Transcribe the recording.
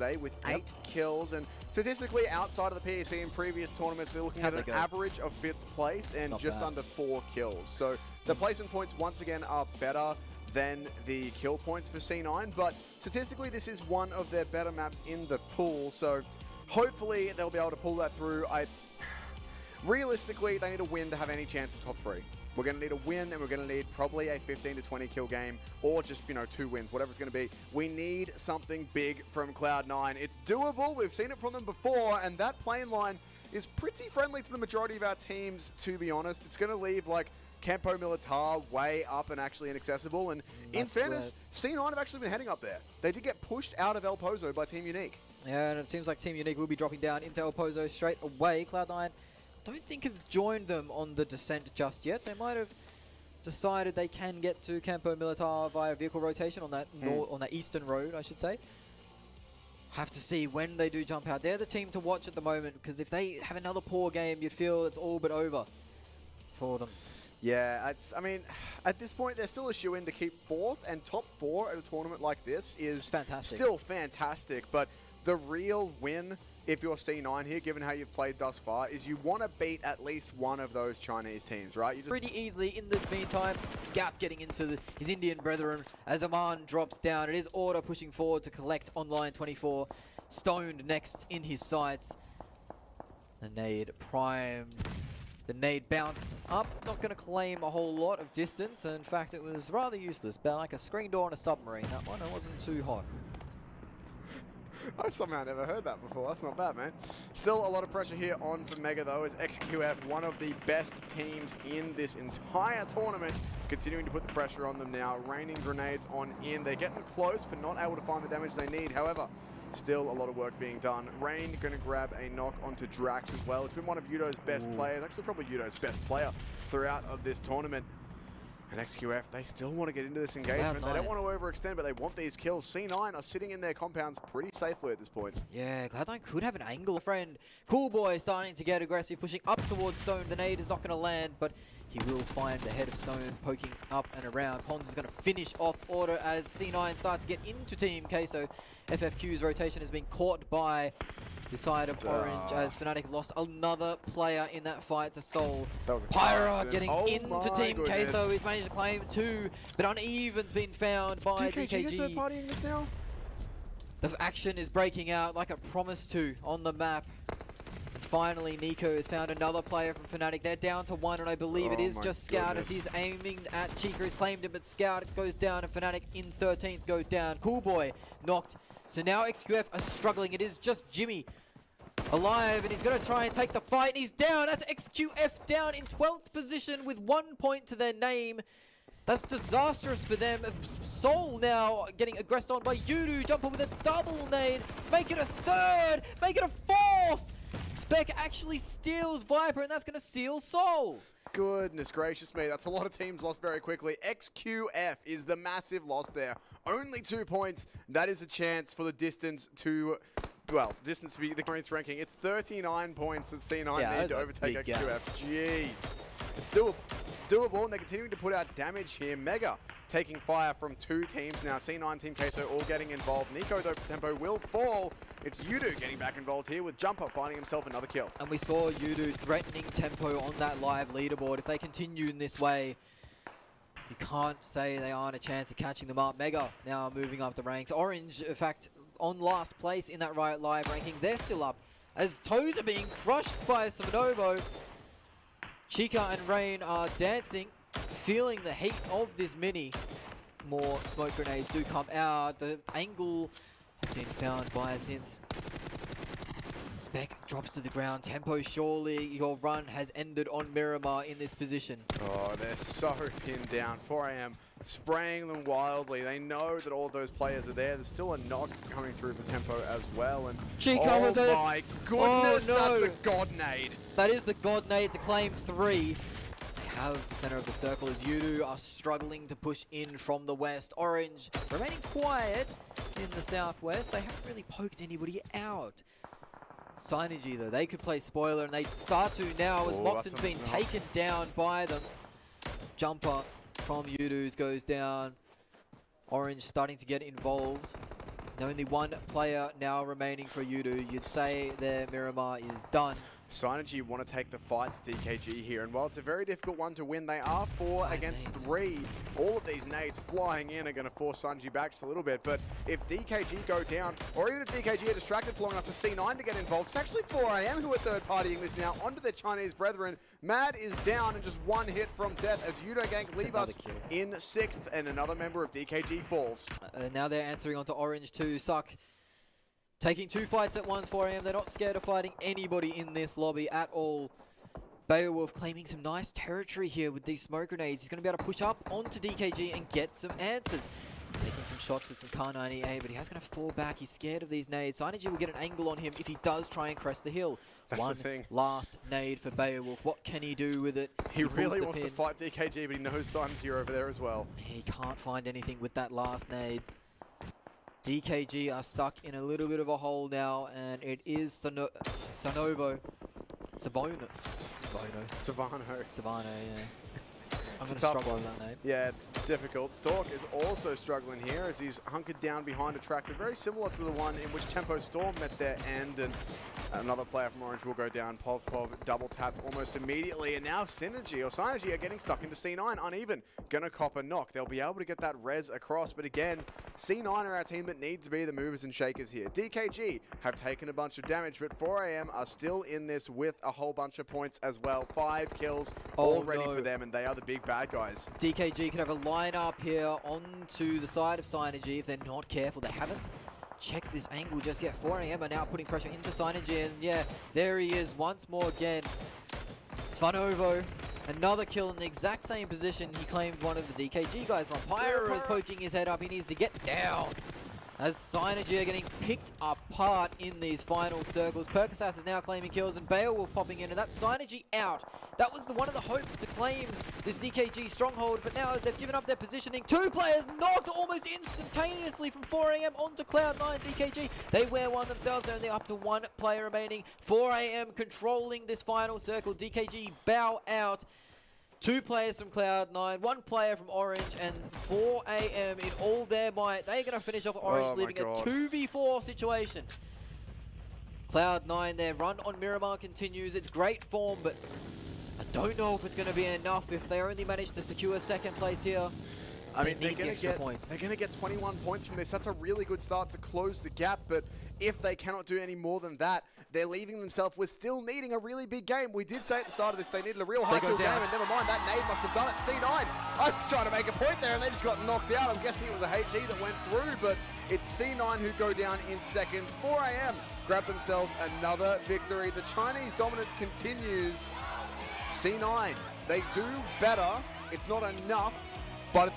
yesterday with 8 kills. And statistically, outside of the PEC in previous tournaments, they're looking at an average of 5th place and just under 4 kills. So the placement points, once again, are better than the kill points for C9. But statistically, this is one of their better maps in the pool. So hopefully, they'll be able to pull that through. Realistically, they need a win to have any chance of top 3. We're going to need a win, and we're going to need probably a 15 to 20 kill game, or just, 2 wins, whatever it's going to be. We need something big from Cloud9. It's doable. We've seen it from them before, and that plane line is pretty friendly to the majority of our teams, to be honest. It's going to leave, like, Campo Militar way up and actually inaccessible, and in fairness, C9 have actually been heading up there. They did get pushed out of El Pozo by Team Unique. Yeah, and it seems like Team Unique will be dropping down into El Pozo straight away. Cloud9 don't think have joined them on the descent just yet. They might have decided they can get to Campo Militar via vehicle rotation on that on that eastern road, I should say. Have to see when they do jump out. They're the team to watch at the moment, because if they have another poor game, you'd feel it's all but over for them. Yeah, I mean, at this point, they're still a shoe-in to keep 4th, and top 4 at a tournament like this is still fantastic. But the real win, if you're C9 here, given how you've played thus far, is you want to beat at least one of those Chinese teams, right? You just pretty easily. In the meantime, Scout's getting into his Indian brethren as Aman drops down. It is Order pushing forward to collect online 24. Stoned next in his sights. The nade primed. The nade bounce up. Not going to claim a whole lot of distance. In fact, it was rather useless. But like a screen door on a submarine, that one. It wasn't too hot. I've somehow never heard that before. That's not bad, man. Still a lot of pressure here on for Mega, though, as XQF, one of the best teams in this entire tournament, continuing to put the pressure on them now. Raining grenades on in. They're getting close, but not able to find the damage they need. However, still a lot of work being done. Rain going to grab a knock onto Drax as well. It's been one of Yudo's best players, actually probably Yudo's best player throughout of this tournament. And XQF, they still want to get into this engagement. They don't want to overextend, but they want these kills. C9 are sitting in their compounds pretty safely at this point. Yeah, Cloud9 could have an angle. Friend, Cool Boy starting to get aggressive, pushing up towards Stone. The nade is not going to land, but he will find the head of Stone poking up and around. Pons is going to finish off Order as C9 starts to get into Team Queso. FFQ's rotation has been caught by the side of Orange as Fnatic have lost another player in that fight to Soul. Pyra getting into Team Queso. He's managed to claim 2, but uneven's been found by DKG. Third partying this now? The action is breaking out like it promised to on the map. And finally, Nico has found another player from Fnatic. They're down to 1, and I believe it is just Scout as he's aiming at Chica. He's claimed him, but Scout goes down, and Fnatic in 13th go down. Cool Boy knocked. So now XQF are struggling. It is just Jimmy alive, and he's going to try and take the fight, and he's down. That's XQF down in 12th position with 1 point to their name. That's disastrous for them. Soul now getting aggressed on by Yudu. Jumper with a double nade. Make it a 3rd. Make it a 4th. Spec actually steals Viper, and that's going to seal Soul. Goodness gracious me, that's a lot of teams lost very quickly. XQF is the massive loss there. Only 2 points. That is a chance for the distance to, well, distance to be the current ranking. It's 39 points that C9 need to overtake XQF. Jeez. It's doable, and they're continuing to put out damage here. Mega taking fire from 2 teams now. C9, Team Queso all getting involved. Nico, though, tempo will fall. It's Yudu getting back involved here with Jumper finding himself another kill. And we saw Yudu threatening tempo on that live leaderboard. If they continue in this way, you can't say they aren't a chance of catching them up. Mega now moving up the ranks. Orange, in fact, on last place in that Riot Live rankings. They're still up as toes are being crushed by Samanovo. Chica and Rain are dancing, feeling the heat of this mini. More smoke grenades do come out. The angle has been found by Zinth. Spec drops to the ground. Tempo, surely your run has ended on Miramar in this position. Oh, they're so pinned down. 4 AM spraying them wildly. They know that all of those players are there. There's still a knock coming through for Tempo as well. And Chica with it. Oh my goodness, that's a God nade. That is the God nade to claim 3. They have the center of the circle as Yudu are struggling to push in from the west. Orange remaining quiet in the southwest. They haven't really poked anybody out. Synergy though, they could play spoiler, and they start to now as Moxon's been taken down by them. Jumper from Yudu's goes down. Orange starting to get involved. Only one player now remaining for Yudu. You'd say their Miramar is done. Synergy want to take the fight to DKG here, and while it's a very difficult one to win, they are 4 against 3. All of these nades flying in are going to force Synergy back just a little bit, but if DKG go down, or even if DKG are distracted for long enough to C9 to get involved, it's actually 4AM who are third-partying this now onto their Chinese brethren. Mad is down and just one hit from death as Yudo Gank leave us in 6th, and another member of DKG falls. Now they're answering onto Orange too. Suck. Taking 2 fights at once, 4AM. They're not scared of fighting anybody in this lobby at all. Beowulf claiming some nice territory here with these smoke grenades. He's going to be able to push up onto DKG and get some answers. Taking some shots with some Kar98, but he has going to fall back. He's scared of these nades. Synergy will get an angle on him if he does try and crest the hill. That's One the thing. last nade for Beowulf. What can he do with it? He really wants to fight DKG, but he knows Synergy are over there as well. He can't find anything with that last nade. DKG are stuck in a little bit of a hole now, and it is Savano, yeah. I'm going to struggle with that name. Yeah, it's difficult. Stork is also struggling here as he's hunkered down behind a tractor, very similar to the one in which Tempo Storm met their end, and another player from Orange will go down. Pov double tapped almost immediately, and now Synergy are getting stuck into C9, uneven. Gonna cop a knock. They'll be able to get that res across, but again, C9 are our team that need to be the movers and shakers here. DKG have taken a bunch of damage, but 4AM are still in this with a whole bunch of points as well. 5 kills already for them, and they are the big bad guys. DKG could have a line up here onto the side of Synergy if they're not careful. They haven't checked this angle just yet. 4AM are now putting pressure into Synergy, and yeah, there he is once more again. Svanovo, another kill in the exact same position he claimed one of the DKG guys from. Pyro is poking his head up. He needs to get down as Synergy are getting picked apart in these final circles. Percasas is now claiming kills, and Beowulf popping in, and that's Synergy out. That was one of the hopes to claim this DKG stronghold, but now they've given up their positioning. 2 players knocked almost instantaneously from 4AM onto Cloud9 DKG. They wear one themselves, they're only up to 1 player remaining. 4AM controlling this final circle. DKG bow out. 2 players from Cloud9, 1 player from Orange, and 4AM in all their might. They're going to finish off Orange, leaving a 2v4 situation. Cloud9, their run on Miramar continues. It's great form, but I don't know if it's going to be enough if they only manage to secure 2nd place here. I mean, they're going to get 21 points from this. That's a really good start to close the gap, but if they cannot do any more than that, they're leaving themselves with still needing a really big game. We did say at the start of this they needed a real high-kill game, and never mind, that nade must have done it. C9, I was trying to make a point there, and they just got knocked out. I'm guessing it was a HE that went through, but it's C9 who go down in 2nd. 4AM grab themselves another victory. The Chinese dominance continues. C9, they do better. It's not enough, but it's